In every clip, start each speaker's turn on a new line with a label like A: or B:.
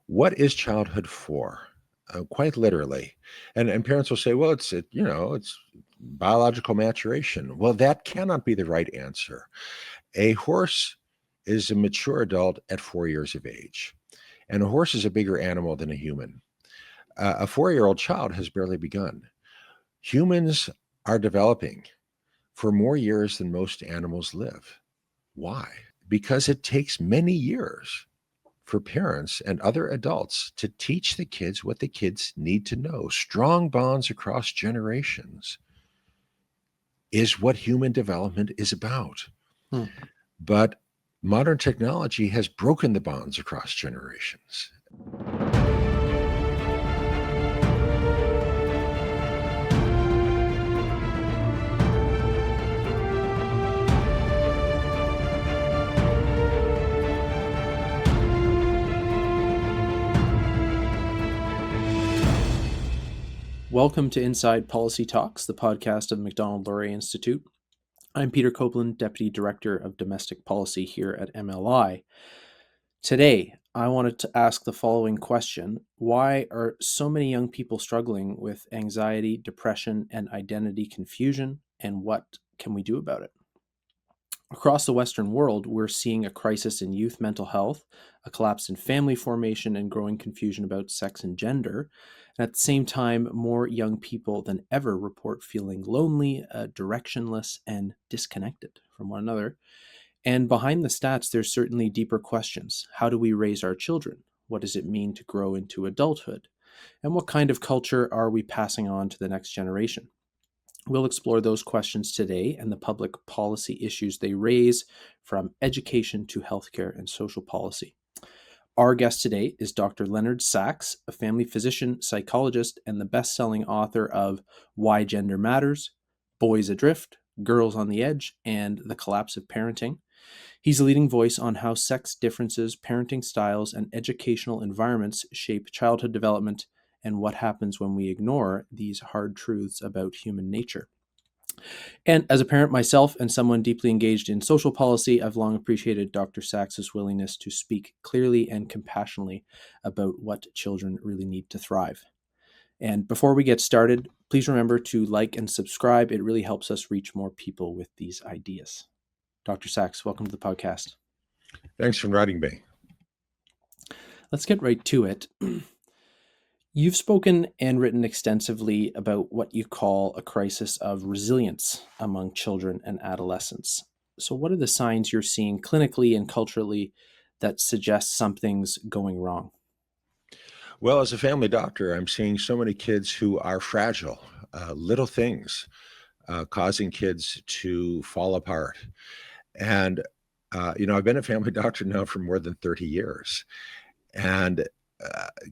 A: What is childhood for? Quite literally. And parents will say, well, it's biological maturation. Well, that cannot be the right answer. A horse is a mature adult at 4 years of age, and a horse is a bigger animal than a human. A 4-year-old child has barely begun. Humans are developing for more years than most animals live. Why? Because it takes many years for parents and other adults to teach the kids what the kids need to know. Strong bonds across generations is what human development is about.
B: Hmm.
A: But modern technology has broken the bonds across generations.
B: Welcome to Inside Policy Talks, the podcast of the Macdonald-Laurier Institute. I'm Peter Copeland, Deputy Director of Domestic Policy here at MLI. Today, I wanted to ask the following question: why are so many young people struggling with anxiety, depression, and identity confusion, and what can we do about it? Across the Western world, we're seeing a crisis in youth mental health, a collapse in family formation, and growing confusion about sex and gender. And at the same time, more young people than ever report feeling lonely, directionless, and disconnected from one another. And behind the stats, there's certainly deeper questions. How do we raise our children? What does it mean to grow into adulthood? And what kind of culture are we passing on to the next generation? We'll explore those questions today and the public policy issues they raise, from education to healthcare and social policy. Our guest today is Dr. Leonard Sax, a family physician, psychologist, and the best-selling author of Why Gender Matters, Boys Adrift, Girls on the Edge, and The Collapse of Parenting. He's a leading voice on how sex differences, parenting styles, and educational environments shape childhood development and what happens when we ignore these hard truths about human nature. And as a parent myself and someone deeply engaged in social policy, I've long appreciated Dr. Sax's willingness to speak clearly and compassionately about what children really need to thrive. And before we get started, please remember to like and subscribe. It really helps us reach more people with these ideas. Dr. Sax, welcome to the podcast.
A: Thanks for inviting me.
B: Let's get right to it. You've spoken and written extensively about what you call a crisis of resilience among children and adolescents. So, what are the signs you're seeing clinically and culturally that suggest something's going wrong?
A: Well, as a family doctor, I'm seeing so many kids who are fragile, little things causing kids to fall apart. And, I've been a family doctor now for more than 30 years. And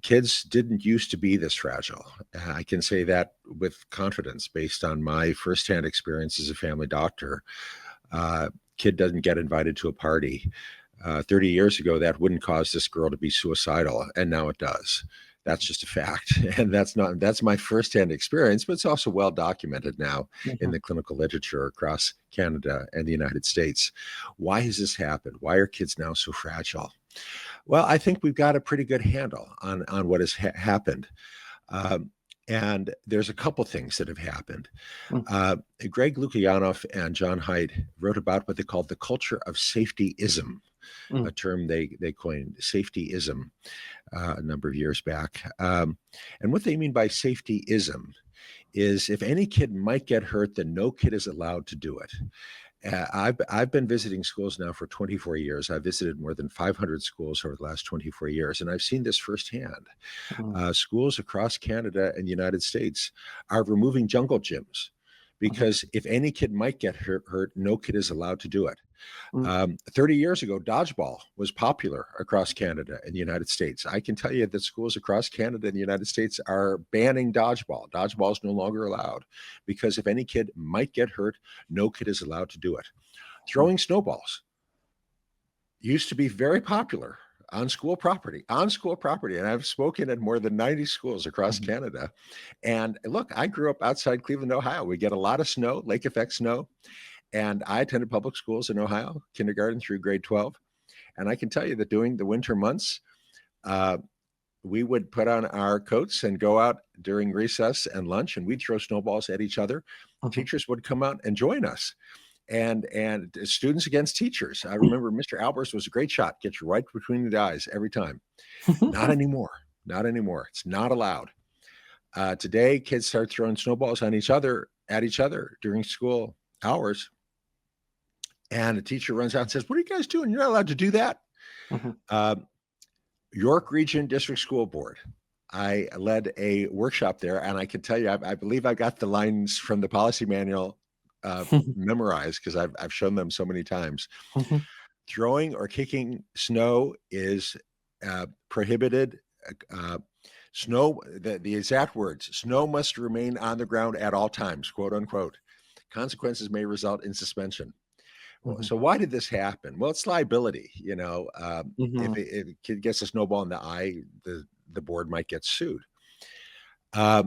A: kids didn't used to be this fragile. I can say that with confidence based on my firsthand experience as a family doctor. Kid doesn't get invited to a party. 30 years ago, that wouldn't cause this girl to be suicidal, and now it does. That's just a fact. And that's my firsthand experience, but it's also well documented now in the clinical literature across Canada and the United States. Why has this happened? Why are kids now so fragile? Well, I think we've got a pretty good handle on what has happened. And there's a couple things that have happened. Greg Lukianoff and John Haidt wrote about what they called the culture of safetyism, a term they coined, safetyism, a number of years back. And what they mean by safetyism is if any kid might get hurt, then no kid is allowed to do it. I've been visiting schools now for 24 years. I've visited more than 500 schools over the last 24 years, and I've seen this firsthand. Schools across Canada and the United States are removing jungle gyms because if any kid might get hurt, no kid is allowed to do it. 30 years ago, dodgeball was popular across Canada and the United States. I can tell you that schools across Canada and the United States are banning dodgeball. Dodgeball is no longer allowed because if any kid might get hurt, no kid is allowed to do it. Throwing snowballs used to be very popular on school property. And I've spoken at more than 90 schools across Canada. And look, I grew up outside Cleveland, Ohio. We get a lot of snow, lake effect snow. And I attended public schools in Ohio, kindergarten through grade 12. And I can tell you that during the winter months, we would put on our coats and go out during recess and lunch, and we'd throw snowballs at each other.
B: Mhm.
A: Teachers would come out and join us, and students against teachers. I remember Mr. Albers was a great shot, get you right between the eyes every time. Not anymore. Not anymore. It's not allowed. Today, kids start throwing snowballs on each other at each other during school hours, and a teacher runs out and says, "What are you guys doing? You're not allowed to do that."
B: Mhm.
A: Uh, York Region District School Board. I led a workshop there, and I can tell you, I believe I got the lines from the policy manual memorized because I've shown them so many times.
B: Mhm.
A: Throwing or kicking snow is prohibited. Uh, the exact words, snow must remain on the ground at all times, quote unquote. Consequences may result in suspension.
B: Mhm.
A: So why did this happen? Well, it's liability. If
B: Mhm.
A: if a kid gets a snowball in the eye, the board might get sued. Uh,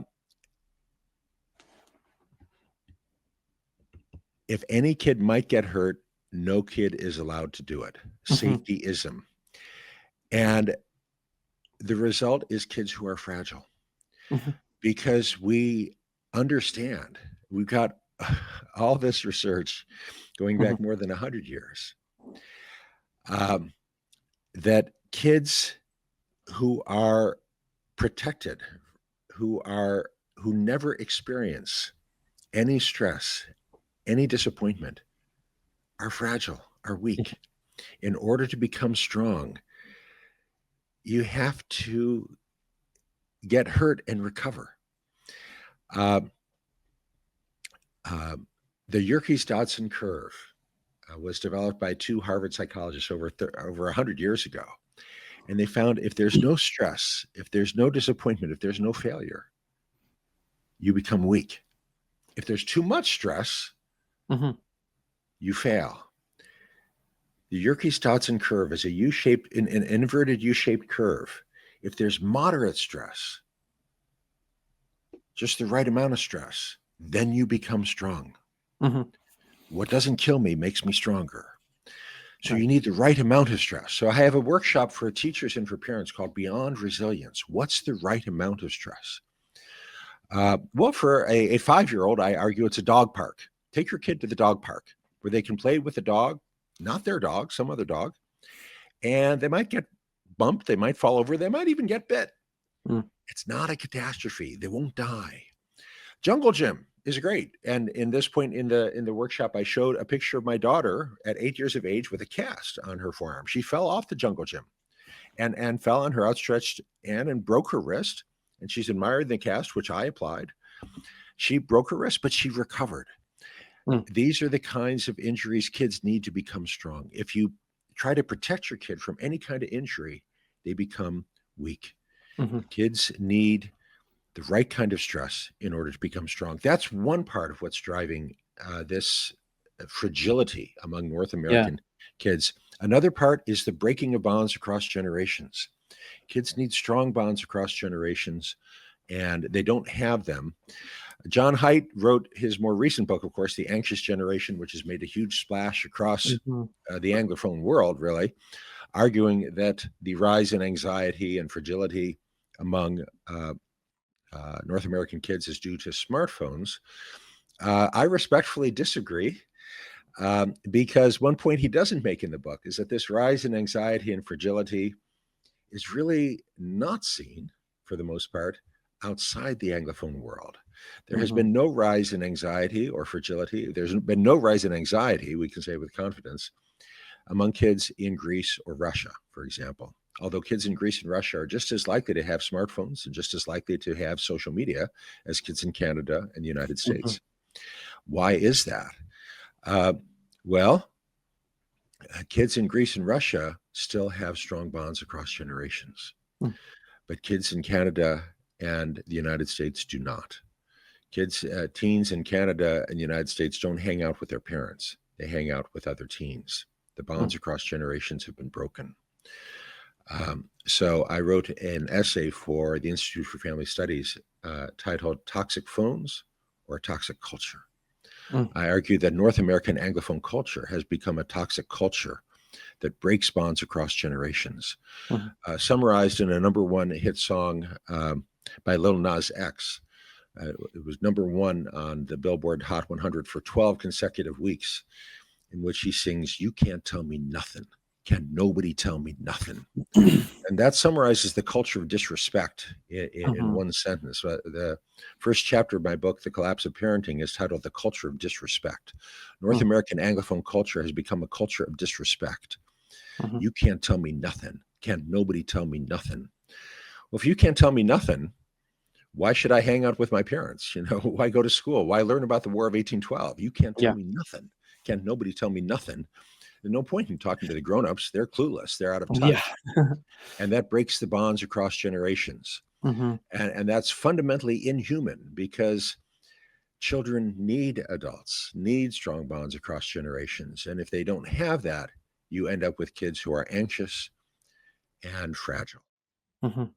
A: if any kid might get hurt, no kid is allowed to do it.
B: Mhm.
A: Safetyism. And the result is kids who are fragile
B: Mhm.
A: because we understand we've got all this research going
B: Mhm.
A: back more than 100 years um, that kids who are protected, who never experience any stress, any disappointment, are fragile, are weak. In order to become strong, you have to get hurt and recover. Uh, uh, the Yerkes Dodson curve was developed by two Harvard psychologists over 100 years ago. And they found if there's no stress, if there's no disappointment, if there's no failure, you become weak. If there's too much stress,
B: Mhm.
A: you fail. The Yerkes Dodson curve is an inverted U-shaped curve. If there's moderate stress, just the right amount of stress, then you become strong.
B: Mhm.
A: What doesn't kill me makes me stronger. So
B: Right.
A: you need the right amount of stress. So I have a workshop for teachers and for parents called Beyond Resilience. What's the right amount of stress? Well, for a 5-year-old, I argue it's a dog park. Take your kid to the dog park where they can play with the dog, not their dog, some other dog, and they might get bumped, they might fall over, they might even get bit.
B: Mm.
A: It's not a catastrophe. They won't die. Jungle gym is great. And in this point in the workshop, I showed a picture of my daughter at 8 years of age with a cast on her forearm. She fell off the jungle gym and fell on her outstretched hand and broke her wrist. And she's admired the cast, which I applied. She broke her wrist, but she recovered.
B: Mm.
A: These are the kinds of injuries kids need to become strong. If you try to protect your kid from any kind of injury, they become weak.
B: Mhm.
A: Kids need the right kind of stress in order to become strong. That's one part of what's driving this fragility among North
B: Yeah.
A: American kids. Another part is the breaking of bonds across generations. Kids need strong bonds across generations, and they don't have them. John Haidt wrote his more recent book, of course, The Anxious Generation, which has made a huge splash across
B: Mhm.
A: the Anglophone world, really, arguing that the rise in anxiety and fragility among North American kids is due to smartphones. I respectfully disagree because one point he doesn't make in the book is that this rise in anxiety and fragility is really not seen, for the most part, outside the Anglophone world. There has
B: Mhm.
A: been no rise in anxiety or fragility. There's been no rise in anxiety, we can say with confidence, among kids in Greece or Russia, for example. Although kids in Greece and Russia are just as likely to have smartphones and just as likely to have social media as kids in Canada and the United
B: Mhm.
A: States. Why is that? Uh, well, kids in Greece and Russia still have strong bonds across generations,
B: Mm.
A: but kids in Canada and the United States do not. Teens in Canada and the United States don't hang out with their parents. They hang out with other teens. The bonds
B: Mm.
A: across generations have been broken. So I wrote an essay for the Institute for Family Studies titled Toxic Phones or Toxic Culture.
B: Mm.
A: I argue that North American Anglophone culture has become a toxic culture that breaks bonds across generations.
B: Mhm.
A: Summarized in a number one hit song by Lil Nas X. It was number one on the Billboard Hot 100 for 12 consecutive weeks, in which he sings, "You can't tell me nothing. Can nobody tell me nothing?" And that summarizes the culture of disrespect in
B: Mhm.
A: one sentence. The first chapter of my book, The Collapse of Parenting, is titled The Culture of Disrespect. North
B: Mhm.
A: American Anglophone culture has become a culture of disrespect.
B: Mhm.
A: You can't tell me nothing. Can nobody tell me nothing? Well, if you can't tell me nothing, why should I hang out with my parents? Why go to school? Why learn about the War of 1812? You can't tell
B: Yeah.
A: me nothing. Can nobody tell me nothing? There's no point in talking to the grown-ups. They're clueless. They're out of
B: Yeah.
A: touch. And that breaks the bonds across generations.
B: Mhm.
A: And that's fundamentally inhuman because children need adults, need strong bonds across generations. And if they don't have that, you end up with kids who are anxious and fragile.
B: Mhm.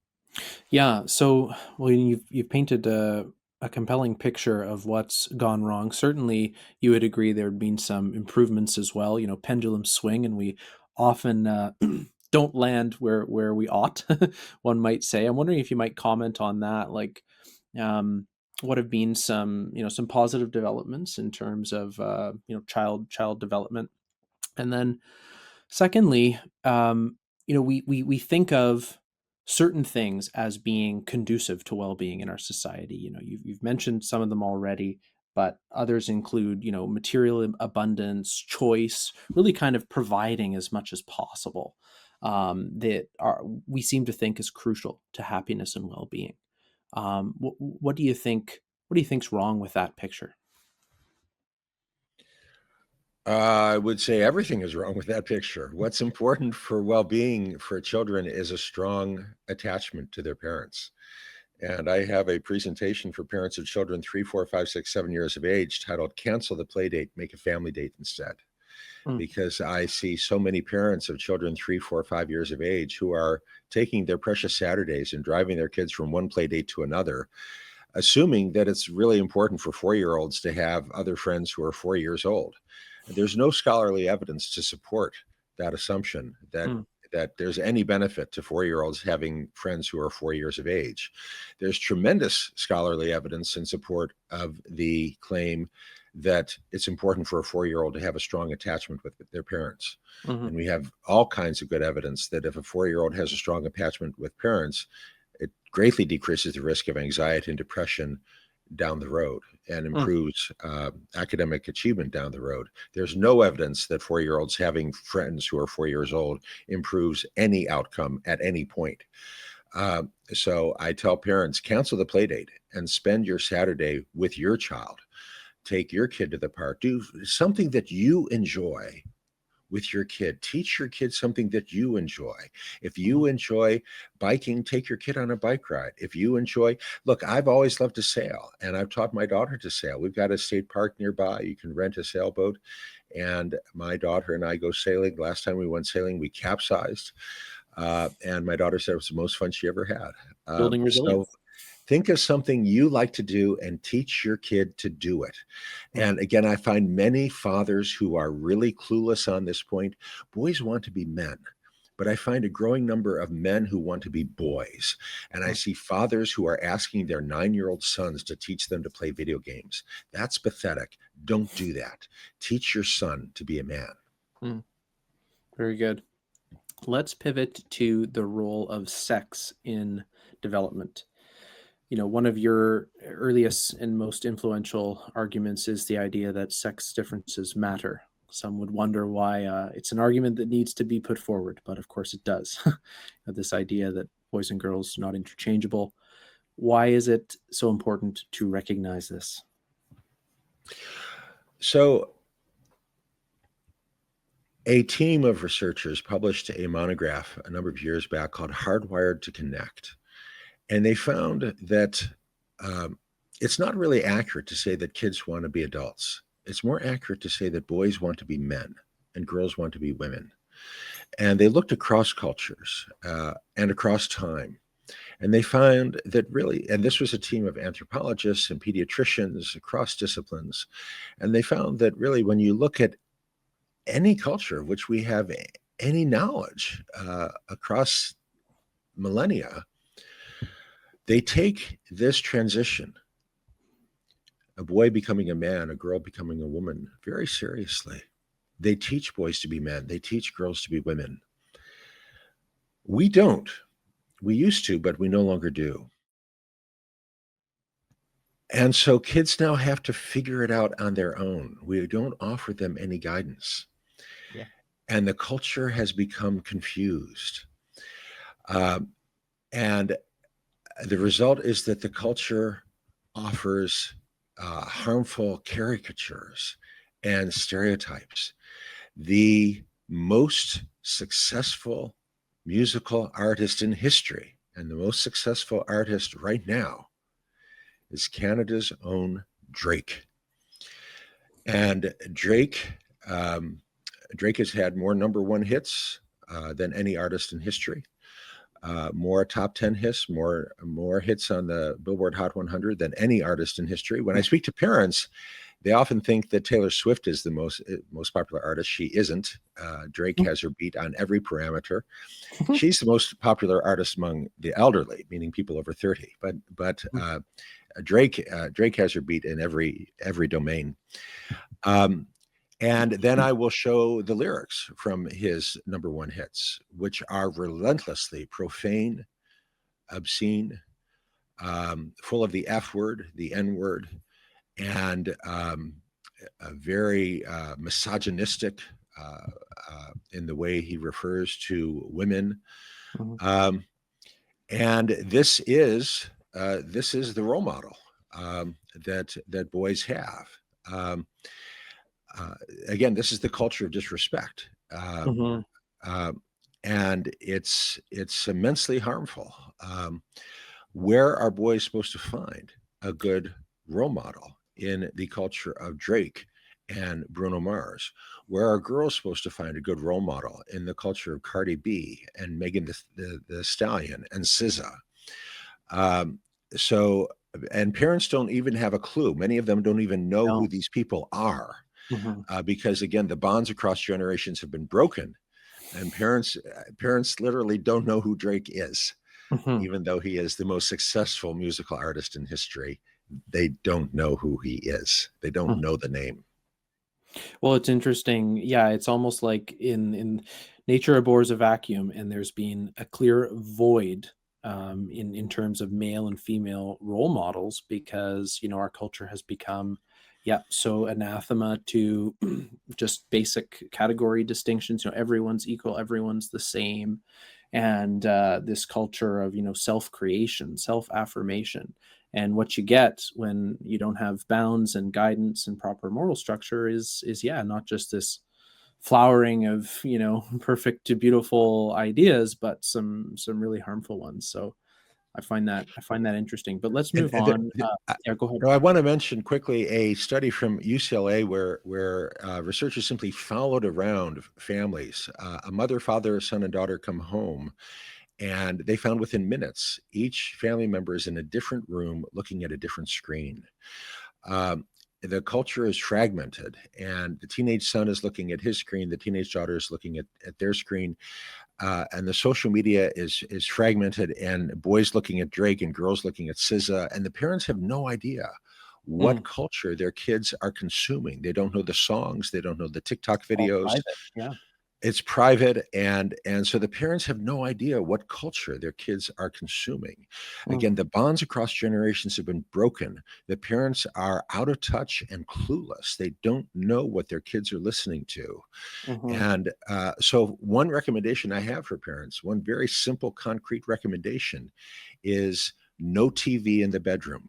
B: Yeah. So, well, you've painted a compelling picture of what's gone wrong. Certainly, you would agree there have been some improvements as well. Pendulums swing, and we often don't land where we ought. One might say. I'm wondering if you might comment on that. Like, um, what have been some positive developments in terms of child development, and then secondly, we think of certain things as being conducive to well-being in our society. You've mentioned some of them already, but others include, material abundance, choice, really kind of providing as much as possible. That are we seem to think is crucial to happiness and well-being. What do you think? What do you think's wrong with that picture?
A: I would say everything is wrong with that picture. What's important for well being for children is a strong attachment to their parents. And I have a presentation for parents of children 3, 4, 5, 6, 7 years of age titled Cancel the Play Date, Make a Family Date Instead.
B: Mm,
A: Because I see so many parents of children 3, 4, 5 years of age who are taking their precious Saturdays and driving their kids from one play date to another, assuming that it's really important for 4 year olds to have other friends who are 4 years old. There's no scholarly evidence to support that assumption
B: mm,
A: that there's any benefit to 4 year olds having friends who are 4 years of age. There's tremendous scholarly evidence in support of the claim that it's important for a 4 year old to have a strong attachment with their parents.
B: mhm,
A: And we have all kinds of good evidence that if a 4 year old has a strong attachment with parents, it greatly decreases the risk of anxiety and depression down the road and
B: mm,
A: improves academic achievement down the road. There's no evidence that 4 year olds having friends who are 4 years old improves any outcome at any point. So I tell parents, cancel the play date and spend your Saturday with your child. Take your kid to the park. Do something that you enjoy with your kid. Teach your kid something that you enjoy. If
B: mhm.
A: you enjoy biking, take your kid on a bike ride. If you enjoy, look, I've always loved to sail and I've taught my daughter to sail. We've got a state park nearby. You can rent a sailboat. And my daughter and I go sailing. Last time we went sailing, we capsized. And my daughter said it was the most fun she ever had.
B: Building
A: So
B: resilience.
A: think of something you like to do and teach your kid to do it.
B: Mm,
A: And again, I find many fathers who are really clueless on this point. Boys want to be men, but I find a growing number of men who want to be boys. And I
B: mm,
A: see fathers who are asking their 9 year old sons to teach them to play video games. That's pathetic. Don't do that. Teach your son to be a man.
B: mm. Very good. Let's pivot to the role of sex in development. One of your earliest and most influential arguments is the idea that sex differences matter. Some would wonder why it's an argument that needs to be put forward, but of course it does. This idea that boys and girls are not interchangeable. Why is it so important to recognize this?
A: So, a team of researchers published a monograph a number of years back called Hardwired to Connect. And they found that um, it's not really accurate to say that kids want to be adults. It's more accurate to say that boys want to be men and girls want to be women. And they looked across cultures and across time. And they found that really, and this was a team of anthropologists and pediatricians across disciplines. And they found that really, when you look at any culture of which we have any knowledge across millennia, they take this transition, a boy becoming a man, a girl becoming a woman, very seriously. They teach boys to be men, they teach girls to be women. We don't. We used to, but we no longer do. And so kids now have to figure it out on their own. We don't offer them any guidance.
B: Yeah.
A: And the culture has become confused. And the result is that the culture offers harmful caricatures and stereotypes. The most successful musical artist in history and the most successful artist right now is Canada's own Drake. And Drake has had more number one hits than any artist in history. More top 10 hits, more hits on the Billboard Hot 100 than any artist in history. When I speak to parents, they often think that Taylor Swift is the most popular artist. She isn't. Drake has her beat on every parameter. She's the most popular artist among the elderly, meaning people over 30. But Drake has her beat in every domain. And then I will show the lyrics from his number one hits, which are relentlessly profane, obscene, full of the F word, the N word, and very misogynistic in the way he refers to women. And this is the role model that boys have. Again, this is the culture of disrespect, and it's immensely harmful. Where are boys supposed to find a good role model in the culture of Drake and Bruno Mars? Where are girls supposed to find a good role model in the culture of Cardi B and Megan the Stallion and SZA? And parents don't even have a clue. Many of them don't even know who these people are. Because again, the bonds across generations have been broken, and parents literally don't know who Drake is, even though he is the most successful musical artist in history. They don't know who he is. They don't know the name.
B: Well, it's interesting. Yeah, it's almost like in nature abhors a vacuum, and there's been a clear void in terms of male and female role models, because our culture has become so anathema to just basic category distinctions. Everyone's equal, everyone's the same, and this culture of self-creation, self-affirmation. And what you get when you don't have bounds and guidance and proper moral structure is not just this flowering of perfect to beautiful ideas, but some really harmful ones. So I find that interesting. But let's move on. Go ahead.
A: I want to mention quickly a study from UCLA where researchers simply followed around families. A mother, father, son, and daughter come home, and they found within minutes each family member is in a different room looking at a different screen. The culture is fragmented, and the teenage son is looking at his screen, the teenage daughter is looking at their screen. And the social media is fragmented, and boys looking at Drake and girls looking at SZA, and the parents have no idea what culture their kids are consuming. They don't know the songs, they don't know the TikTok videos. It's private, and so the parents have no idea what culture their kids are consuming. Again, the bonds across generations have been broken. The parents are out of touch and clueless. They don't know what their kids are listening to. And so one recommendation I have for parents, one very simple, concrete recommendation, is no TV in the bedroom,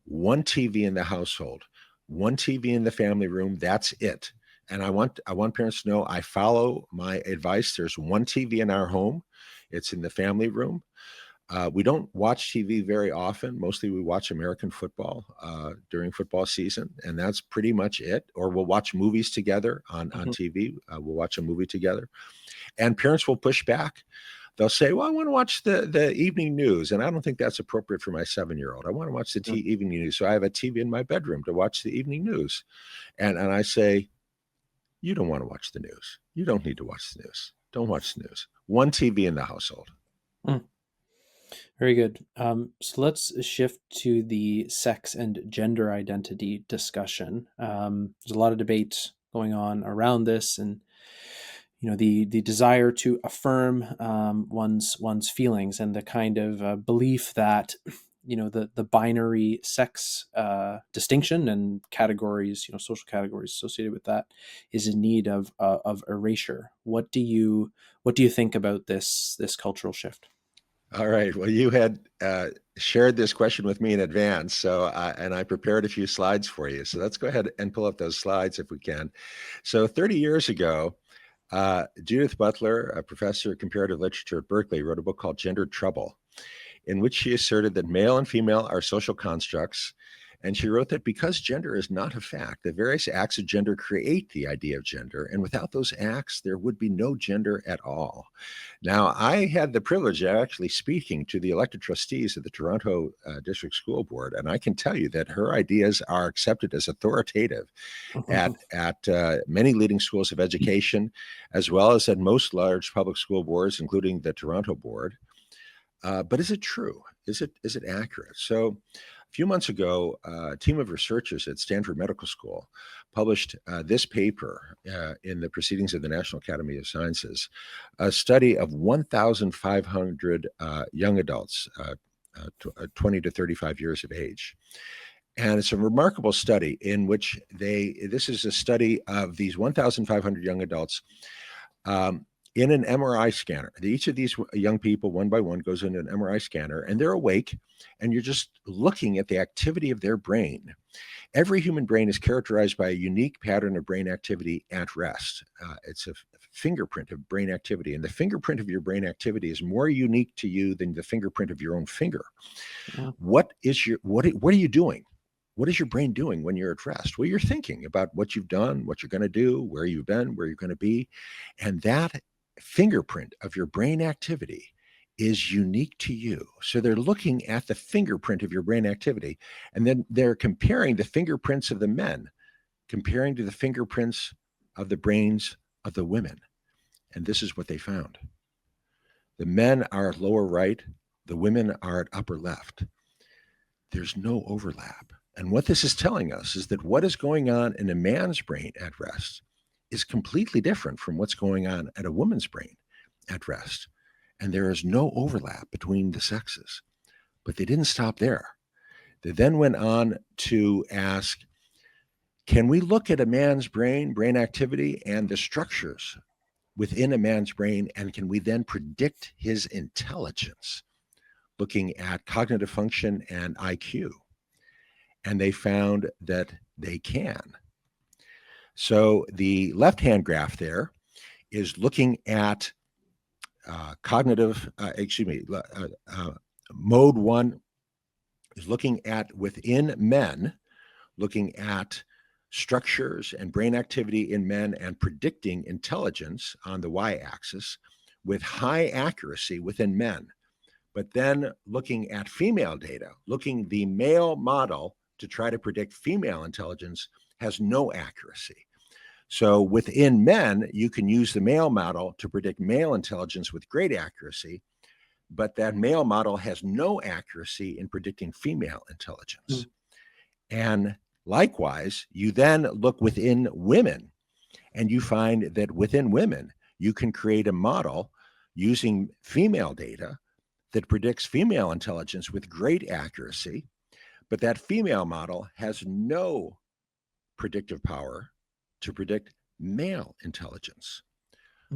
A: one TV in the household, one TV in the family room. That's it. And I want parents to know I follow my advice. There's one TV in our home. It's in the family room. We don't watch TV very often. Mostly we watch American football during football season, and that's pretty much it. Or we'll watch movies together on TV. We'll watch a movie together. And parents will push back. They'll say, well, I want to watch the evening news, and I don't think that's appropriate for my 7-year-old. I want to watch the evening news. So I have a TV in my bedroom to watch the evening news. And I say, you don't want to watch the news. You don't need to watch the news. Don't watch the news. One TV in the household.
B: Very good. So let's shift to the sex and gender identity discussion. There's a lot of debate going on around this, and the desire to affirm one's feelings, and the kind of belief that the binary sex distinction and categories, social categories associated with that, is in need of erasure. What do you think about this cultural shift?
A: All right. Well, you had shared this question with me in advance, and I prepared a few slides for you. So let's go ahead and pull up those slides if we can. So 30 years ago, Judith Butler, a professor of comparative literature at Berkeley, wrote a book called Gender Trouble, in which she asserted that male and female are social constructs. And she wrote that because gender is not a fact, the various acts of gender create the idea of gender. And without those acts, there would be no gender at all. Now, I had the privilege of actually speaking to the elected trustees of the Toronto District School Board. And I can tell you that her ideas are accepted as authoritative at many leading schools of education, as well as at most large public school boards, including the Toronto Board. But is it true? Is it accurate? So a few months ago, a team of researchers at Stanford Medical School published this paper in the Proceedings of the National Academy of Sciences, a study of 1,500 young adults, 20 to 35 years of age. And it's a remarkable study in which this is a study of these 1,500 young adults in an MRI scanner. Each of these young people, one by one, goes into an MRI scanner, and they're awake, and you're just looking at the activity of their brain. Every human brain is characterized by a unique pattern of brain activity at rest. It's a fingerprint of brain activity, and the fingerprint of your brain activity is more unique to you than the fingerprint of your own finger. Yeah. What are you doing? What is your brain doing when you're at rest? Well, you're thinking about what you've done, what you're going to do, where you've been, where you're going to be, and that fingerprint of your brain activity is unique to you. So they're looking at the fingerprint of your brain activity, and then they're comparing the fingerprints of the men, comparing to the fingerprints of the brains of the women. And this is what they found. The men are at lower right, the women are at upper left. There's no overlap. And what this is telling us is that what is going on in a man's brain at rest is completely different from what's going on at a woman's brain at rest. And there is no overlap between the sexes. But they didn't stop there. They then went on to ask, can we look at a man's brain activity, and the structures within a man's brain, and can we then predict his intelligence, looking at cognitive function and IQ? And they found that they can. So the left-hand graph there is looking at mode one is looking at within men, looking at structures and brain activity in men and predicting intelligence on the y-axis with high accuracy within men. But then looking at female data, looking the male model to try to predict female intelligence has no accuracy. So within men, you can use the male model to predict male intelligence with great accuracy, but that male model has no accuracy in predicting female intelligence. And likewise, you then look within women, and you find that within women, you can create a model using female data that predicts female intelligence with great accuracy, but that female model has no predictive power to predict male intelligence.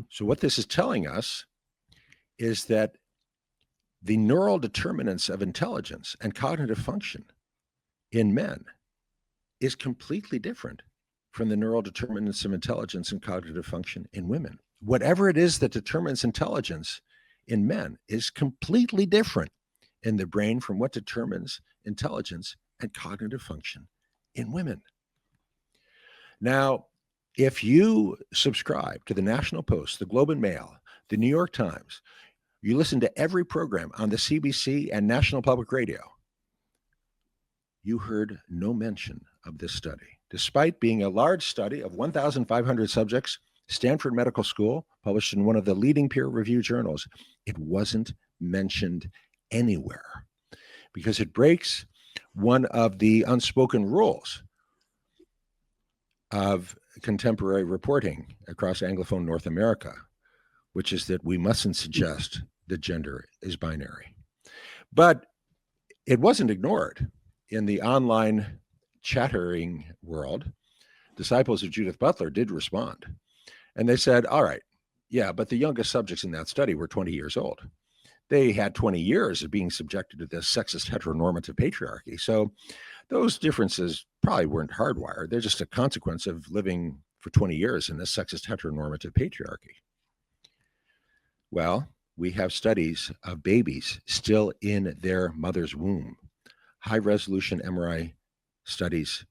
A: So what this is telling us is that the neural determinants of intelligence and cognitive function in men is completely different from the neural determinants of intelligence and cognitive function in women. Whatever it is that determines intelligence in men is completely different in the brain from what determines intelligence and cognitive function in women. Now, if you subscribe to the National Post, the Globe and Mail, the New York Times, you listen to every program on the CBC and National Public Radio, you heard no mention of this study, despite being a large study of 1,500 subjects Stanford Medical School, published in one of the leading peer-reviewed journals. It wasn't mentioned anywhere because it breaks one of the unspoken rules of contemporary reporting across Anglophone North America, which is that we mustn't suggest that gender is binary. But it wasn't ignored. In the online chattering world, disciples of Judith Butler did respond. And they said, all right, yeah, but the youngest subjects in that study were 20 years old. They had 20 years of being subjected to this sexist heteronormative patriarchy. So those differences probably weren't hardwired. They're just a consequence of living for 20 years in this sexist heteronormative patriarchy. Well, we have studies of babies still in their mother's womb, high-resolution MRI studies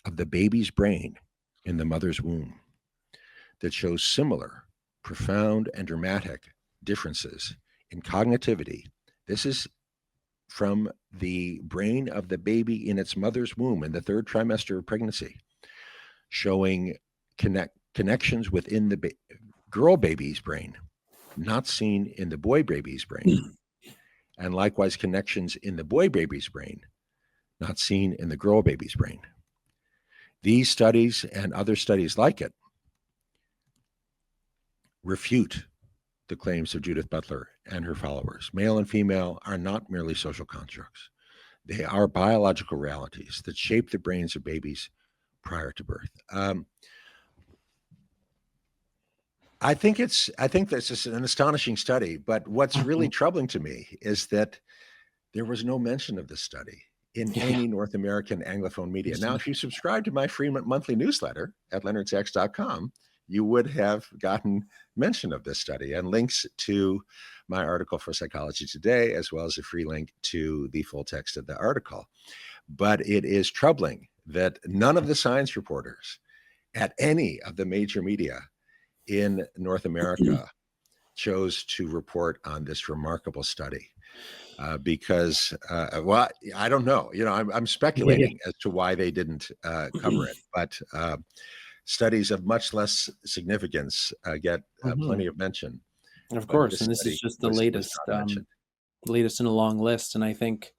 A: of the baby's brain in the mother's womb that shows similar, profound, and dramatic differences in cognitivity. This is from the brain of the baby in its mother's womb in the third trimester of pregnancy, showing connections within the girl baby's brain, not seen in the boy baby's brain, and likewise connections in the boy baby's brain, not seen in the girl baby's brain. These studies and other studies like it refute the claims of Judith Butler and her followers. Male and female are not merely social constructs. They are biological realities that shape the brains of babies prior to birth. I think this is an astonishing study, but what's really troubling to me is that there was no mention of this study in any North American Anglophone media. Now, if you subscribe to my free monthly newsletter at leonardsax.com, you would have gotten mention of this study and links to my article for Psychology Today, as well as a free link to the full text of the article. But it is troubling that none of the science reporters at any of the major media in North America chose to report on this remarkable study. Because, well, I don't know. I'm speculating as to why they didn't cover it. But studies of much less significance get plenty of mention.
B: Of course, and this is just the latest in a long list. And I think,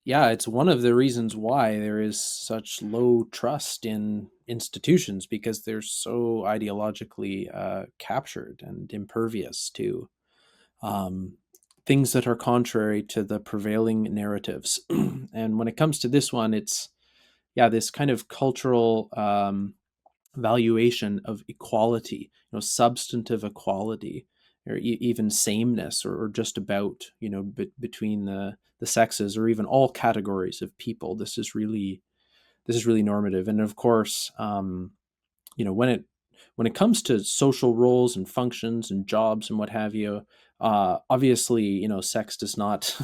B: it's one of the reasons why there is such low trust in institutions, because they're so ideologically captured and impervious to things that are contrary to the prevailing narratives. And when it comes to this one, it's this kind of cultural valuation of equality, substantive equality, or even sameness, or just about between the sexes, or even all categories of people. This is really normative. And of course, when it comes to social roles and functions and jobs and what have you, obviously, sex does not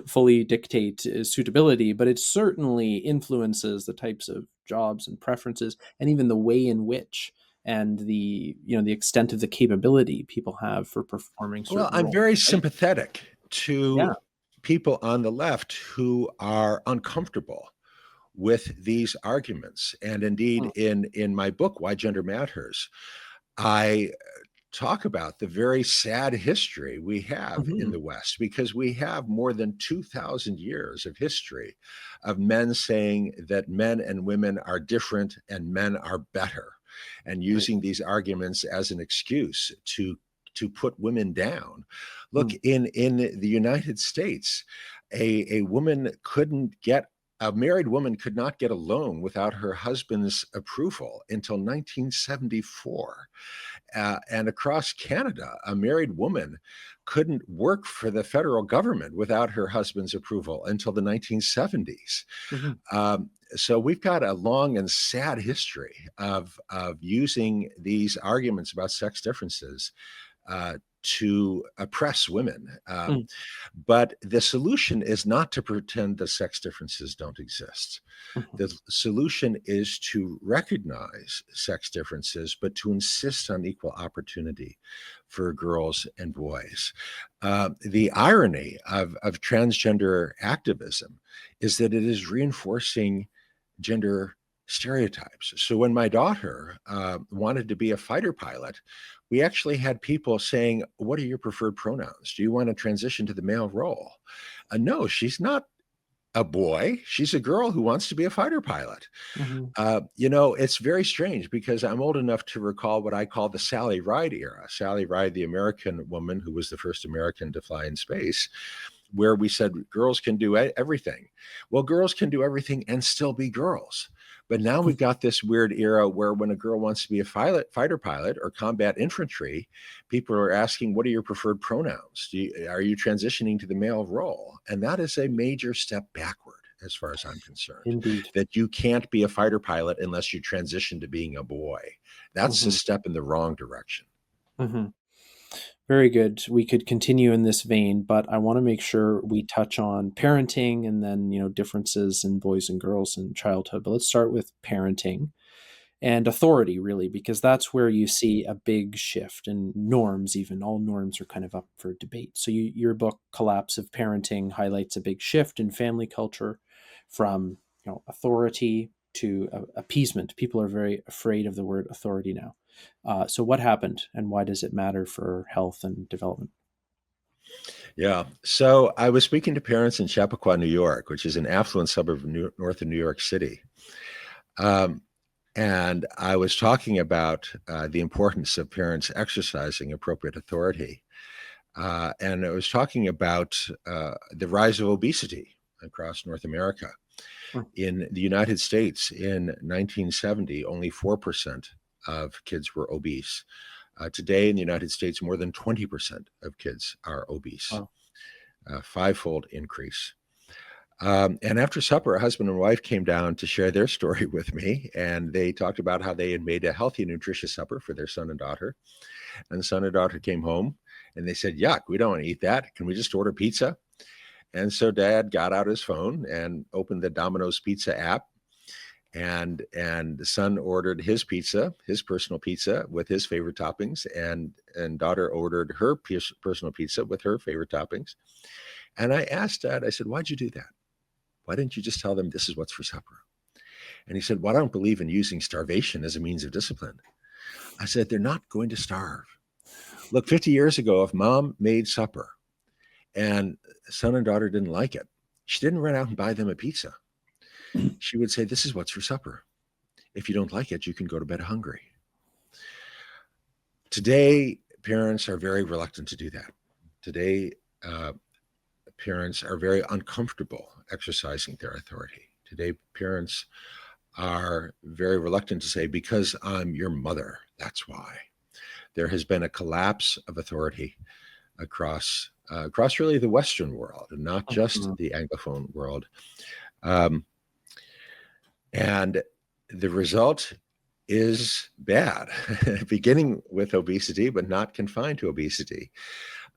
B: fully dictate suitability, but it certainly influences the types of jobs and preferences, and even the way in which and the extent of the capability people have for performing certain roles.
A: Well, I'm very sympathetic to people on the left who are uncomfortable with these arguments. And indeed, in my book, Why Gender Matters, I talk about the very sad history we have in the West, because we have more than 2,000 years of history of men saying that men and women are different and men are better, and using these arguments as an excuse to put women down. Look, in the United States, a married woman could not get a loan without her husband's approval until 1974. And across Canada, a married woman couldn't work for the federal government without her husband's approval until the 1970s. So we've got a long and sad history of using these arguments about sex differences to oppress women. But the solution is not to pretend that sex differences don't exist. The solution is to recognize sex differences, but to insist on equal opportunity for girls and boys. The irony of transgender activism is that it is reinforcing gender stereotypes. So when my daughter wanted to be a fighter pilot, we actually had people saying, "What are your preferred pronouns? Do you want to transition to the male role?" No, she's not a boy. She's a girl who wants to be a fighter pilot.
B: Mm-hmm.
A: It's very strange because I'm old enough to recall what I call the Sally Ride era. Sally Ride, the American woman who was the first American to fly in space, where we said girls can do everything. Well, girls can do everything and still be girls. But now we've got this weird era where when a girl wants to be a fighter pilot or combat infantry, people are asking, what are your preferred pronouns? Are you transitioning to the male role? And that is a major step backward as far as I'm concerned,
B: Indeed.
A: that you can't be a fighter pilot unless you transition to being a boy. That's a
B: Mm-hmm.
A: step in the wrong direction.
B: Mm-hmm. Very good. We could continue in this vein, but I want to make sure we touch on parenting and then, differences in boys and girls in childhood. But let's start with parenting and authority, really, because that's where you see a big shift in norms. Even all norms are kind of up for debate. So your book Collapse of Parenting highlights a big shift in family culture from authority to appeasement. People are very afraid of the word authority now. So what happened, and why does it matter for health and development?
A: Yeah. So I was speaking to parents in Chappaqua, New York, which is an affluent suburb of north of New York City. Um, and I was talking about the importance of parents exercising appropriate authority. And I was talking about the rise of obesity across North America.
B: Mm.
A: In the United States in 1970, only 4% of kids were obese. Today in the United States, more than 20% of kids are obese,
B: Wow.
A: a fivefold increase. And after supper, a husband and wife came down to share their story with me, and they talked about how they had made a healthy, nutritious supper for their son and daughter. And the son and daughter came home, and they said, "Yuck, we don't want to eat that. Can we just order pizza?" And so Dad got out his phone and opened the Domino's Pizza app, and the son ordered his pizza, his personal pizza with his favorite toppings, and daughter ordered her personal pizza with her favorite toppings. And I asked Dad, I said, "Why'd you do that? Why didn't you just tell them this is what's for supper?" And he said, "Well, I don't believe in using starvation as a means of discipline." I said, "They're not going to starve. Look, 50 years ago, if mom made supper and son and daughter didn't like it, she didn't run out and buy them a pizza. She would say, this is what's for supper. If you don't like it, you can go to bed hungry." Today, parents are very reluctant to do that. Today, uh, parents are very uncomfortable exercising their authority. Today, parents are very reluctant to say, because I'm your mother, that's why. There has been a collapse of authority across really the Western world, and not just
B: Mhm.
A: the Anglophone world. Um, and the result is bad, beginning with obesity, but not confined to obesity.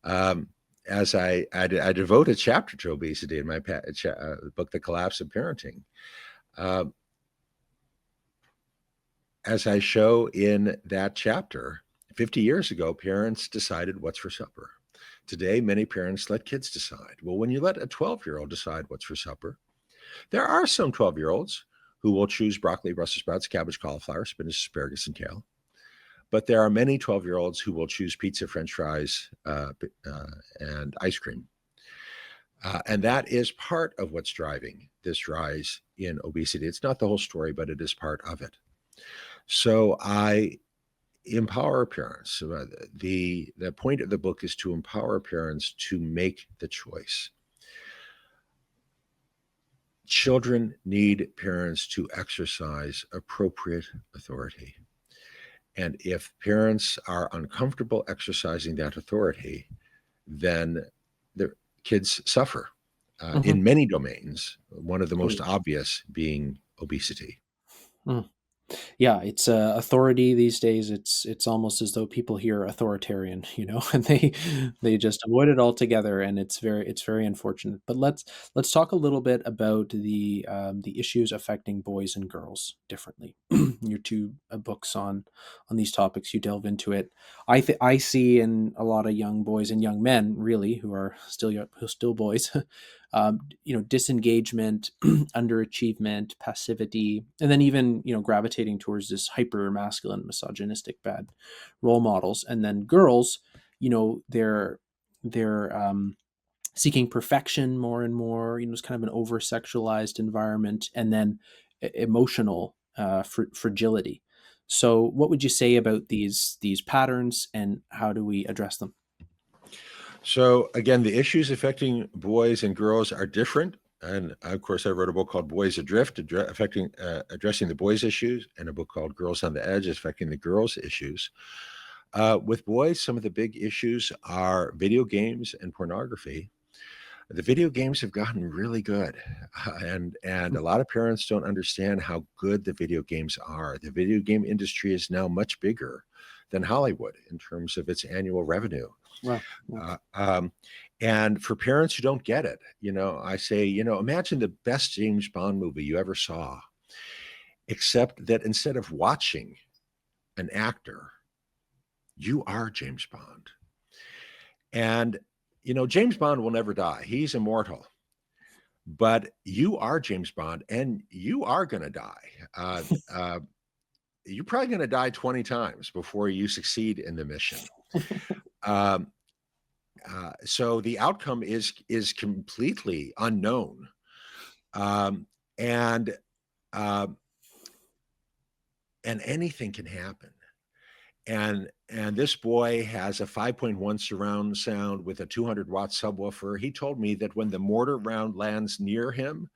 A: Um, as I devote a chapter to obesity in my book, The Collapse of Parenting. Uh, as I show in that chapter, 50 years ago, parents decided what's for supper. Today, many parents let kids decide. Well, when you let a 12-year-old decide what's for supper, there are some 12-year-olds who will choose broccoli, Brussels sprouts, cabbage, cauliflower, spinach, asparagus, and kale. But there are many 12-year-olds who will choose pizza, French fries, and ice cream. And that is part of what's driving this rise in obesity. It's not the whole story, but it is part of it. So I empower parents. The point of the book is to empower parents to make the choice. Children need parents to exercise appropriate authority. And if parents are uncomfortable exercising that authority, then the kids suffer
B: Mhm.
A: in many domains, one of the
B: Oh,
A: most
B: yeah.
A: obvious being obesity.
B: Mm. Yeah, it's authority these days. It's almost as though people hear authoritarian, and they just avoid it altogether, and it's very unfortunate. But let's talk a little bit about the issues affecting boys and girls differently. Your two books on these topics, you delve into it. I see in a lot of young boys and young men, really, who are still young, who are still boys, disengagement, underachievement, passivity, and then even gravitating towards this hyper masculine, misogynistic, bad role models. And then girls, they're seeking perfection more and more. It's kind of an over sexualized environment, and then emotional fragility. So, what would you say about these patterns, and how do we address them?
A: So again, the issues affecting boys and girls are different. And of course, I wrote a book called Boys Adrift, addressing the boys' issues, and a book called Girls on the Edge, affecting the girls' issues. With boys, some of the big issues are video games and pornography. The video games have gotten really good, and a lot of parents don't understand how good the video games are. The video game industry is now much bigger than Hollywood in terms of its annual revenue.
B: Wow. Yeah.
A: Uh, um, and for parents who don't get it, I say, imagine the best James Bond movie you ever saw, except that instead of watching an actor, you are James Bond. And, James Bond will never die. He's immortal. But you are James Bond, and you are going to die. You're probably going to die 20 times before you succeed in the mission. Um, so the outcome is completely unknown, um, and uh, and anything can happen. And this boy has a 5.1 surround sound with a 200-watt subwoofer. He told me that when the mortar round lands near him,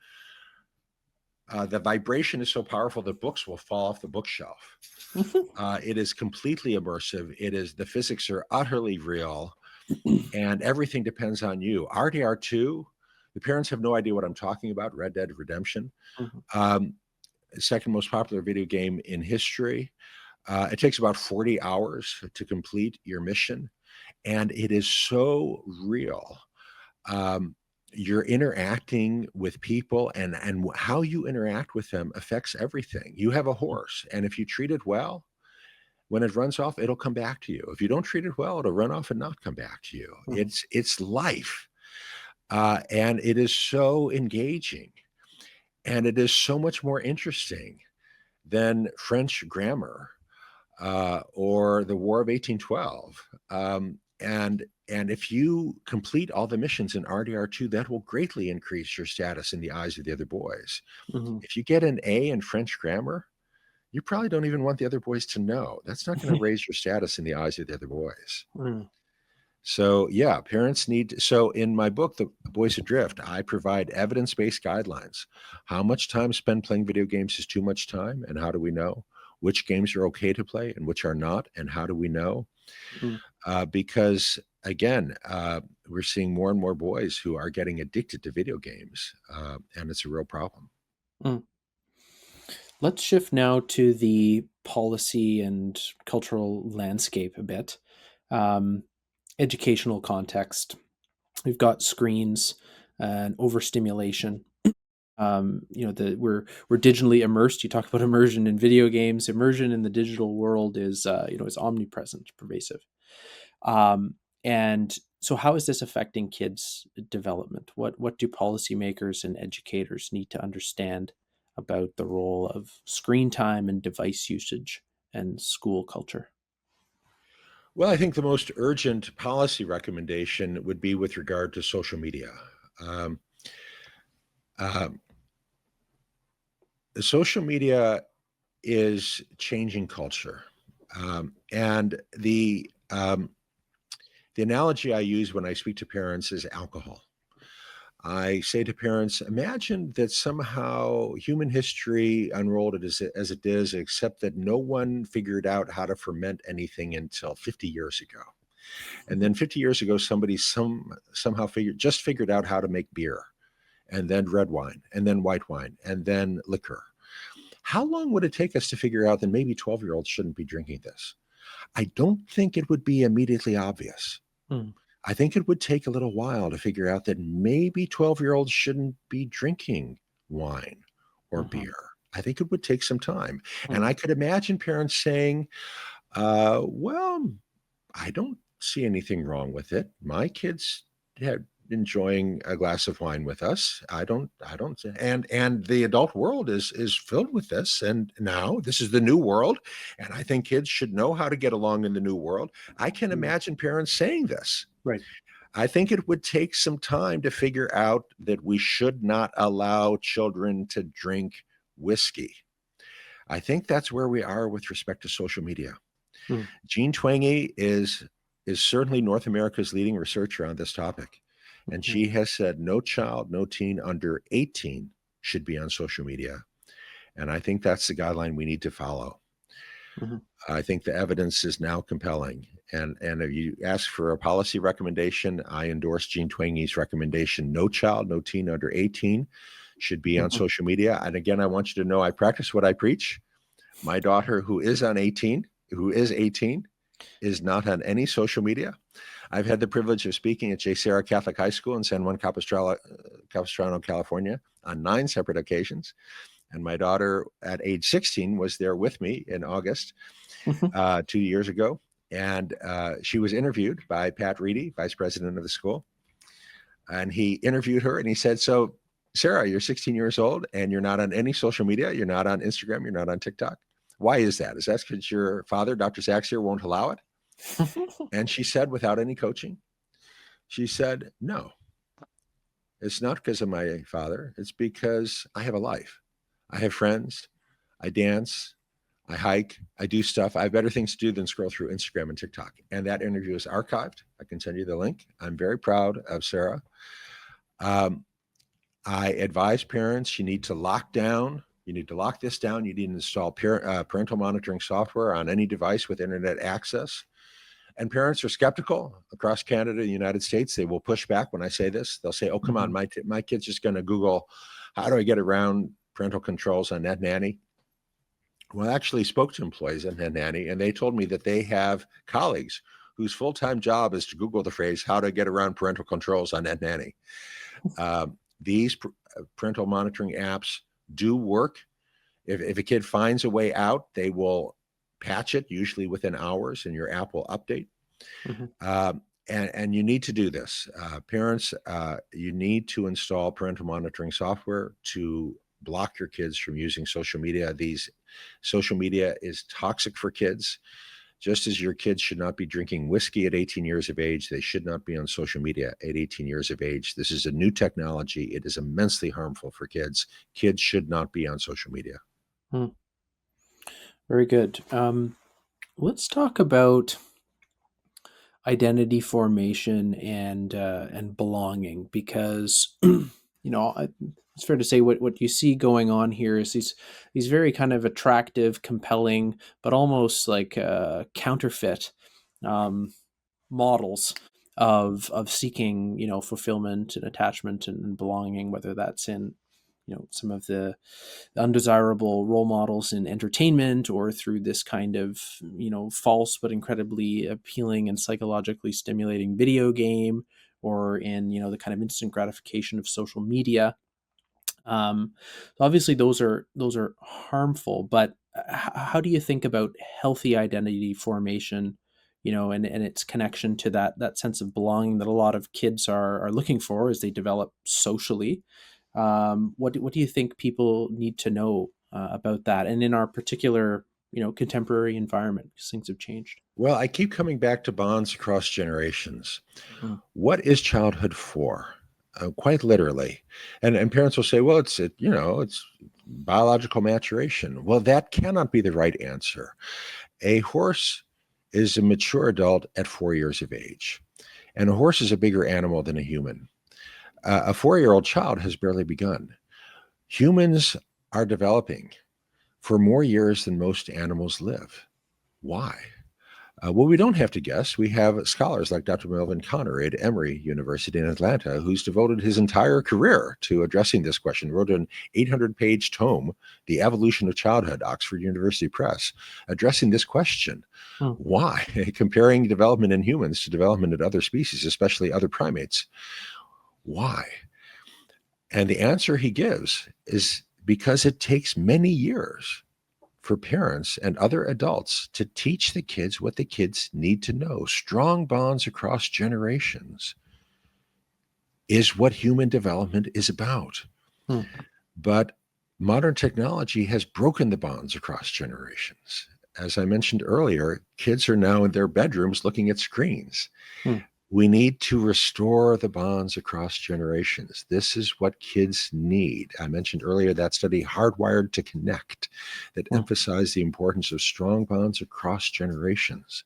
A: the vibration is so powerful that books will fall off the bookshelf. It is completely immersive. The physics are utterly real. And everything depends on you. RDR2, the parents have no idea what I'm talking about, Red Dead Redemption. Second most popular video game in history. It takes about 40 hours to complete your mission, and it is so real. You're interacting with people, and how you interact with them affects everything. You have a horse, and if you treat it well, when it runs off, it'll come back to you. If you don't treat it well, it'll run off and not come back to you. It's life, and it is so engaging, and it is so much more interesting than French grammar or the War of 1812. And if you complete all the missions in RDR2, that will greatly increase your status in the eyes of the other boys. If you get an A in French grammar, you probably don't even want the other boys to know. That's not going to raise your status in the eyes of the other boys. So yeah, parents need. So in my book, The Boys Adrift, I provide evidence-based guidelines. How much time spent playing video games is too much time, and how do we know? Which games are okay to play and which are not, and how do we know? Because again, we're seeing more and more boys who are getting addicted to video games, and it's a real problem.
B: Let's shift now to the policy and cultural landscape a bit. Educational context. We've got screens and overstimulation. We're digitally immersed. You talk about immersion in video games. Immersion in the digital world is is omnipresent, pervasive. And so, how is this affecting kids' development? What do policymakers and educators need to understand about the role of screen time and device usage and school culture?
A: Well, I think the most urgent policy recommendation would be with regard to social media. Um, um, Social media is changing culture, and the analogy I use when I speak to parents is alcohol. I say to parents, imagine that somehow human history unrolled as it is, except that no one figured out how to ferment anything until 50 years ago. And then 50 years ago, somebody somehow figured out how to make beer, and then red wine, and then white wine, and then liquor. How long would it take us to figure out that maybe 12-year-olds shouldn't be drinking this? I don't think it would be immediately obvious. I think it would take a little while to figure out that maybe 12-year-olds shouldn't be drinking wine or beer. I think it would take some time. And I could imagine parents saying, well, I don't see anything wrong with it. My kids enjoying a glass of wine with us. And the adult world is filled with this. And now this is the new world. And I think kids should know how to get along in the new world. I can
B: Mm.
A: imagine parents saying this.
B: Right.
A: I think it would take some time to figure out that we should not allow children to drink whiskey. I think that's where we are with respect to social media.
B: Mm.
A: Jean Twenge is certainly North America's leading researcher on this topic. And
B: Mhm.
A: she has said no child, no teen under 18 should be on social media. And I think that's the guideline we need to follow.
B: Mhm.
A: I think the evidence is now compelling. And if you ask for a policy recommendation, I endorse Jean Twenge's recommendation. No child, no teen under 18 should be on
B: Mhm.
A: social media. And again, I want you to know I practice what I preach. My daughter, who is 18, is not on any social media. I've had the privilege of speaking at J. Sarah Catholic High School in San Juan Capistrano, California, on 9 separate occasions. And my daughter at age 16 was there with me in August
B: Mhm.
A: 2 years ago. And she was interviewed by Pat Reedy, vice president of the school. And he interviewed her and he said, "So, Sarah, you're 16 years old and you're not on any social media. You're not on Instagram. You're not on TikTok. Why is that? Is that because your father, Dr. Sax here, won't allow it?" And she said, without any coaching, she said, "No, it's not because of my father. It's because I have a life. I have friends. I dance. I hike. I do stuff. I have better things to do than scroll through Instagram and TikTok." And that interview is archived. I can send you the link. I'm very proud of Sarah. Um, I advise parents you need to lock down. You need to lock this down. You need to install parental monitoring software on any device with internet access. And parents are skeptical across Canada and the United States. They will push back when I say this. They'll say, "Oh, come on,
B: Mhm.
A: my kid's just going to Google, how do I get around parental controls on NetNanny?" Well, I actually spoke to employees at NetNanny, and they told me that they have colleagues whose full-time job is to Google the phrase, "how to get around parental controls on NetNanny." These parental monitoring apps do work. If a kid finds a way out, they will patch it, usually within hours, and your app will update.
B: Mhm.
A: And you need to do this. Parents, you need to install parental monitoring software to block your kids from using social media. These social media is toxic for kids. Just as your kids should not be drinking whiskey at 18 years of age, they should not be on social media at 18 years of age. This is a new technology. It is immensely harmful for kids. Kids should not be on social media.
B: Mm. Very good. Let's talk about identity formation and belonging, because it's fair to say what you see going on here is these very kind of attractive, compelling, but almost like counterfeit um, models of seeking fulfillment and attachment and belonging, whether that's in some of the undesirable role models in entertainment, or through this kind of false but incredibly appealing and psychologically stimulating video game, or in the kind of instant gratification of social media. So obviously those are harmful, but how do you think about healthy identity formation, and its connection to that sense of belonging that a lot of kids are looking for as they develop socially? What do you think people need to know about that, and in our particular contemporary environment, because things have changed?
A: Well, I keep coming back to bonds across generations.
B: Mm.
A: What is childhood for? Quite literally. And parents will say, well, it's biological maturation. Well, that cannot be the right answer. A horse is a mature adult at 4 years of age, and a horse is a bigger animal than a human. A 4-year-old child has barely begun. Humans are developing for more years than most animals live. Why? Well, we don't have to guess. We have scholars like Dr. Melvin Conner at Emory University in Atlanta, who's devoted his entire career to addressing this question, wrote an 800-page tome, The Evolution of Childhood, Oxford University Press, addressing this question.
B: Mm.
A: Why? Comparing development in humans to development in other species, especially other primates. Why? And the answer he gives is because it takes many years for parents and other adults to teach the kids what the kids need to know. Strong bonds across generations is what human development is about.
B: Hmm.
A: But modern technology has broken the bonds across generations. As I mentioned earlier, kids are now in their bedrooms looking at screens.
B: Hmm.
A: We need to restore the bonds across generations. This is what kids need. I mentioned earlier that study, Hardwired to Connect, that
B: Hmm.
A: emphasized the importance of strong bonds across generations.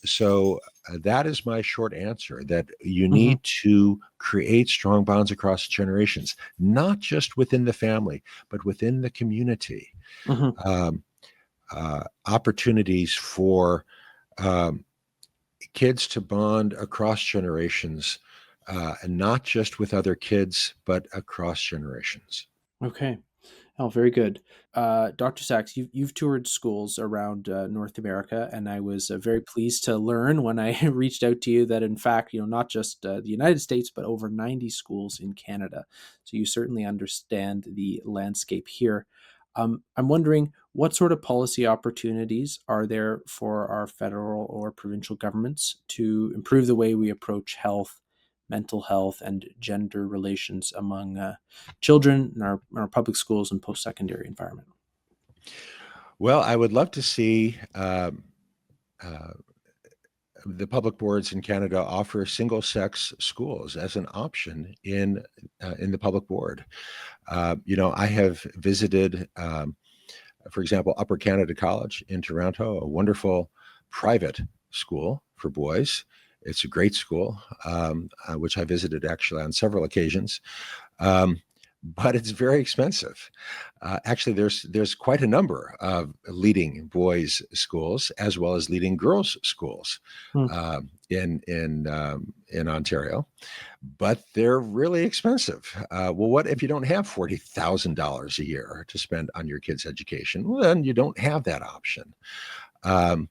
A: So that is my short answer, that you
B: Hmm.
A: need to create strong bonds across generations, not just within the family, but within the community.
B: Hmm.
A: Um, Opportunities for um, kids to bond across generations, and not just with other kids, but across generations.
B: Okay. Oh, very good. Dr. Sachs, you've toured schools around North America, and I was very pleased to learn when I reached out to you that, in fact, not just the United States, but over 90 schools in Canada. So you certainly understand the landscape here. I'm wondering, what sort of policy opportunities are there for our federal or provincial governments to improve the way we approach health, mental health, and gender relations among children in our public schools and post-secondary environment?
A: Well, I would love to see uh, the public boards in Canada offer single-sex schools as an option in the public board. I have visited, for example, Upper Canada College in Toronto, a wonderful private school for boys. It's a great school, which I visited actually on several occasions. Um, but it's very expensive. Actually, there's quite a number of leading boys' schools as well as leading girls' schools
B: Hmm.
A: in Ontario, but they're really expensive. Well, what if you don't have $40,000 a year to spend on your kid's education? Well, then you don't have that option. Um,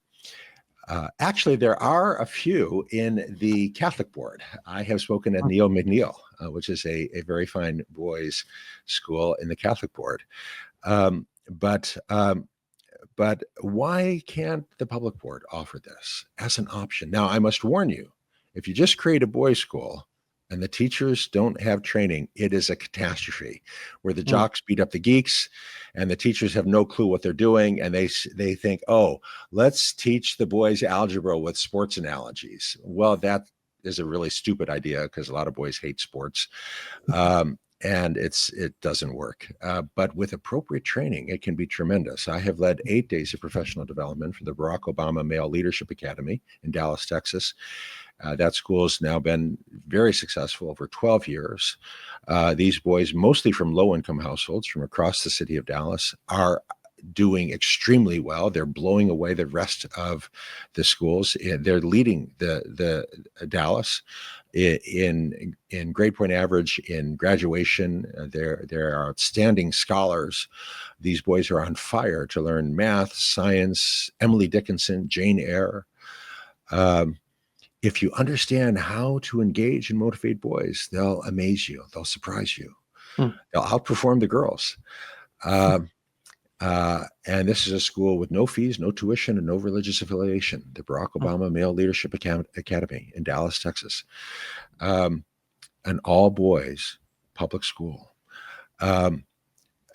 A: Actually, there are a few in the Catholic board. I have spoken at
B: Hmm.
A: Neo McNeil, which is a very fine boys' school in the Catholic board. Um, but um, but why can't the public board offer this as an option? Now, I must warn you, if you just create a boys' school and the teachers don't have training, it is a catastrophe where the
B: Hmm.
A: jocks beat up the geeks and the teachers have no clue what they're doing. And they think, oh, let's teach the boys algebra with sports analogies. Well, that is a really stupid idea because a lot of boys hate sports. And it doesn't work. But with appropriate training, it can be tremendous. I have led 8 days of professional development for the Barack Obama Male Leadership Academy in Dallas, Texas. That school has now been very successful over 12 years. These boys, mostly from low-income households from across the city of Dallas, are doing extremely well. They're blowing away the rest of the schools. They're leading the Dallas in grade point average in graduation. They're outstanding scholars. These boys are on fire to learn math, science, Emily Dickinson, Jane Eyre. Um, if you understand how to engage and motivate boys, they'll amaze you. They'll surprise you.
B: Hmm.
A: They'll outperform the girls. Um, and this is a school with no fees, no tuition, and no religious affiliation, the Barack
B: Hmm.
A: Obama Male Leadership Academy in Dallas, Texas. Um, an all boys public school. Um,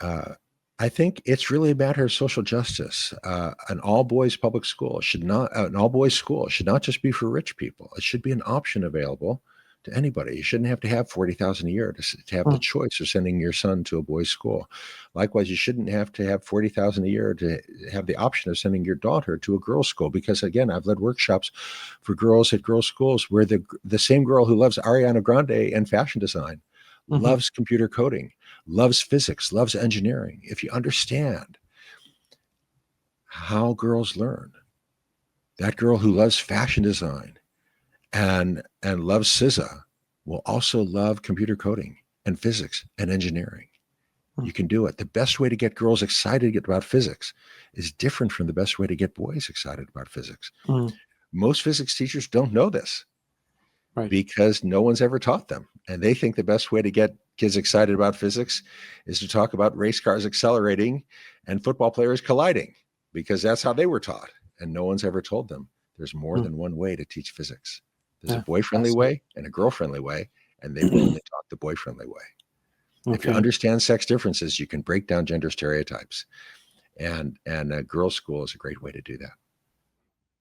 A: uh, I think it's really a matter of social justice. An all boys public school should not, an all boys school should not just be for rich people. It should be an option available to anybody. You shouldn't have to have 40,000 a year to have the
B: Hmm.
A: choice of sending your son to a boys' school. Likewise, you shouldn't have to have 40,000 a year to have the option of sending your daughter to a girls' school. Because again, I've led workshops for girls at girls' schools where the same girl who loves Ariana Grande and fashion design
B: Hmm.
A: loves computer coding, loves physics, loves engineering. If you understand how girls learn, that girl who loves fashion design and loves SZA will also love computer coding and physics and engineering.
B: Hmm.
A: You can do it. The best way to get girls excited about physics is different from the best way to get boys excited about physics.
B: Hmm.
A: Most physics teachers don't know this
B: Right.
A: because no one's ever taught them. And they think the best way to get kids excited about physics is to talk about race cars accelerating and football players colliding because that's how they were taught. And no one's ever told them there's more
B: Hmm.
A: than one way to teach physics. There's a
B: Yeah.
A: boy friendly
B: Fascinating.
A: way and a girl friendly way, and they will only talk the boy friendly way. If you
B: Okay.
A: understand sex differences, you can break down gender stereotypes. And girls' school is a great way to do that.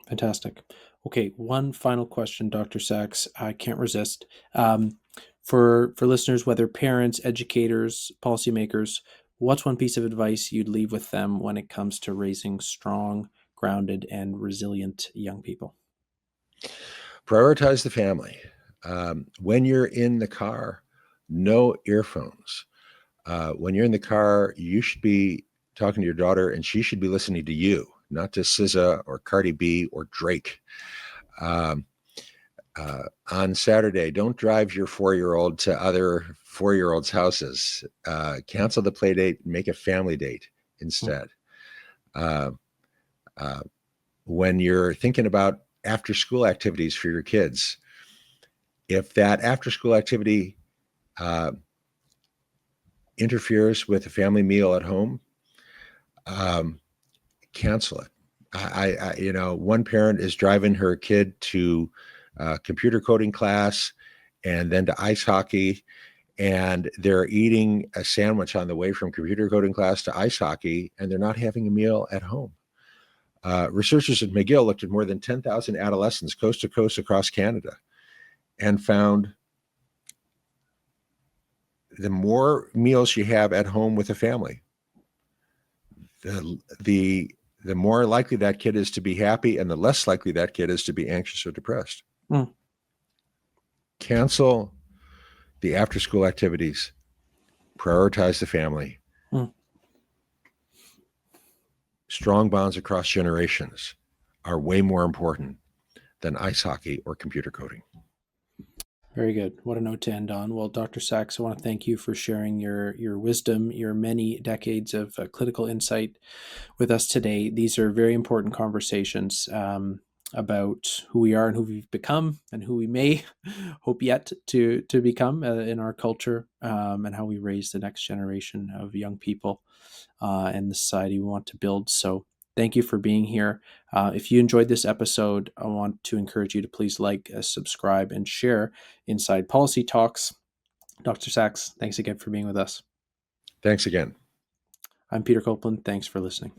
B: Fantastic. Okay, one final question, Dr. Sachs. I can't resist. For listeners, whether parents, educators, policymakers, what's one piece of advice you'd leave with them when it comes to raising strong, grounded, and resilient young people?
A: Prioritize the family. When you're in the car, no earphones. When you're in the car, you should be talking to your daughter, and she should be listening to you, not to SZA or Cardi B or Drake. Um, on Saturday, don't drive your 4-year-old to other 4-year-olds' houses. Cancel the play date, make a family date instead. Uh, uh, when you're thinking about after school activities for your kids, if that after school activity uh, interferes with a family meal at home, um, cancel it. One parent is driving her kid to computer coding class and then to ice hockey, and they're eating a sandwich on the way from computer coding class to ice hockey, and they're not having a meal at home. Researchers at McGill looked at more than 10,000 adolescents coast to coast across Canada and found the more meals you have at home with a family, the more likely that kid is to be happy, and the less likely that kid is to be anxious or depressed.
B: Mm.
A: Cancel the after school activities, prioritize the family.
B: Mm.
A: Strong bonds across generations are way more important than ice hockey or computer coding.
B: Very good. What a note to end on. Well, Dr. Sachs, I want to thank you for sharing your wisdom, your many decades of clinical insight with us today. These are very important conversations about who we are and who we've become and who we may hope yet to become in our culture, and how we raise the next generation of young people and the society we want to build. So thank you for being here. If you enjoyed this episode, I want to encourage you to please like, subscribe, and share Inside Policy Talks. Dr. Sachs, thanks again for being with us.
A: Thanks again.
B: I'm Peter Copeland. Thanks for listening.